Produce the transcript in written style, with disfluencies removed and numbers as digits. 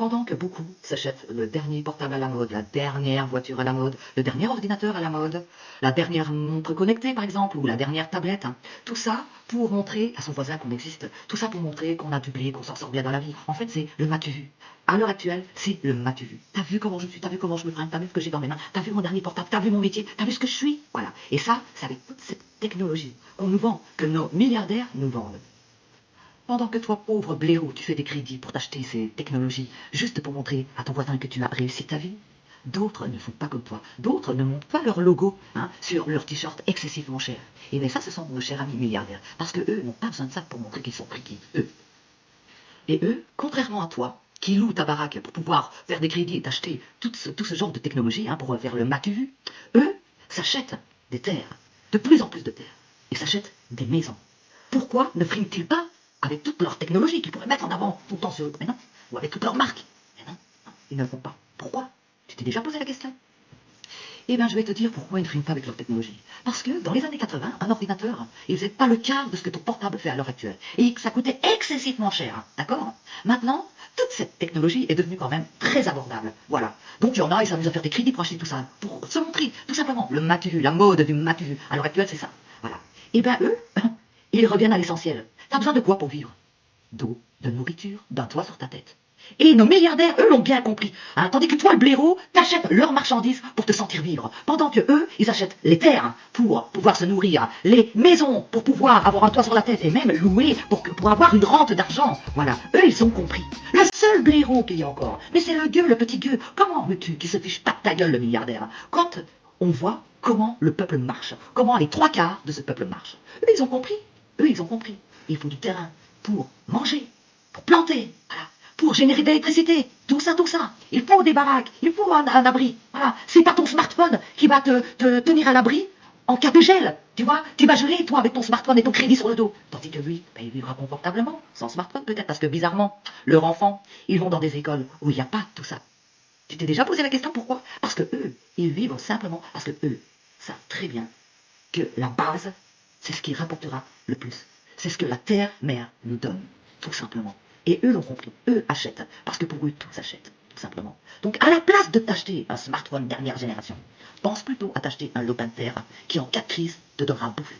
Pendant que beaucoup s'achètent le dernier portable à la mode, la dernière voiture à la mode, le dernier ordinateur à la mode, la dernière montre connectée par exemple, ou la dernière tablette, hein, tout ça pour montrer à son voisin qu'on existe, tout ça pour montrer qu'on a du blé, qu'on s'en sort bien dans la vie. En fait, c'est le m'as-tu vu. À l'heure actuelle, c'est le m'as-tu vu. T'as vu comment je suis, t'as vu comment je me prends, t'as vu ce que j'ai dans mes mains, t'as vu mon dernier portable, t'as vu mon métier, t'as vu ce que je suis. Voilà. Et ça, c'est avec toute cette technologie qu'on nous vend, que nos milliardaires nous vendent. Pendant que toi, pauvre blaireau, tu fais des crédits pour t'acheter ces technologies, juste pour montrer à ton voisin que tu as réussi ta vie, d'autres ne font pas comme toi. D'autres ne montent pas leur logo sur leur t-shirt excessivement cher. Et bien ça, ce sont nos chers amis milliardaires. Parce que eux n'ont pas besoin de ça pour montrer qu'ils sont friqués, eux. Et eux, contrairement à toi, qui louent ta baraque pour pouvoir faire des crédits et t'acheter tout ce genre de technologie, pour faire le m'as-tu vu, eux s'achètent des terres, de plus en plus de terres, et s'achètent des maisons. Pourquoi ne friment-ils pas avec toute leur technologie qu'ils pourraient mettre en avant tout le temps sur eux? Mais non, ou avec toute leur marque. Mais non, non, ils ne le font pas. Pourquoi? Tu t'es déjà posé la question? Eh bien, je vais te dire pourquoi ils ne friment pas avec leur technologie. Parce que dans les années 80, un ordinateur, il faisait pas le quart de ce que ton portable fait à l'heure actuelle. Et que ça coûtait excessivement cher, d'accord? Maintenant, toute cette technologie est devenue quand même très abordable. Voilà. Donc il y en a, ils s'amusent à faire des crédits pour acheter tout ça, pour se montrer, tout simplement, le m'as-tu vu, la mode du m'as-tu vu. À l'heure actuelle, c'est ça. Voilà. Et bien eux, ils reviennent à l'essentiel. T'as besoin de quoi pour vivre? D'eau, de nourriture, d'un toit sur ta tête. Et nos milliardaires, eux, l'ont bien compris. Tandis que toi, le blaireau, t'achètes leurs marchandises pour te sentir vivre. Pendant que eux, ils achètent les terres pour pouvoir se nourrir, les maisons pour pouvoir avoir un toit sur la tête et même louer pour avoir une rente d'argent. Voilà, eux, ils ont compris. Le seul blaireau qu'il y a encore, mais c'est le gueux, le petit gueux. Comment veux-tu qu'il se fiche pas de ta gueule, le milliardaire? Quand on voit comment le peuple marche, comment les trois quarts de ce peuple marchent. Eux, ils ont compris. Eux, ils ont compris. Il faut du terrain pour manger, pour planter, voilà, pour générer de l'électricité, tout ça, tout ça. Il faut des baraques, il faut un abri. Voilà. C'est pas ton smartphone qui va te tenir à l'abri en cas de gel. Tu vois, tu vas geler, toi, avec ton smartphone et ton crédit sur le dos. Tandis que lui, il vivra confortablement, sans smartphone peut-être, parce que bizarrement, leurs enfants, ils vont dans des écoles où il n'y a pas tout ça. Tu t'es déjà posé la question pourquoi? Parce que eux, ils vivent simplement, parce que eux savent très bien que la base, c'est ce qui rapportera le plus. C'est ce que la terre-mère nous donne, tout simplement. Et eux l'ont compris, eux achètent, parce que pour eux, tout s'achète, tout simplement. Donc à la place de t'acheter un smartphone dernière génération, pense plutôt à t'acheter un lopin de terre qui, en cas de crise, te donnera à bouffer.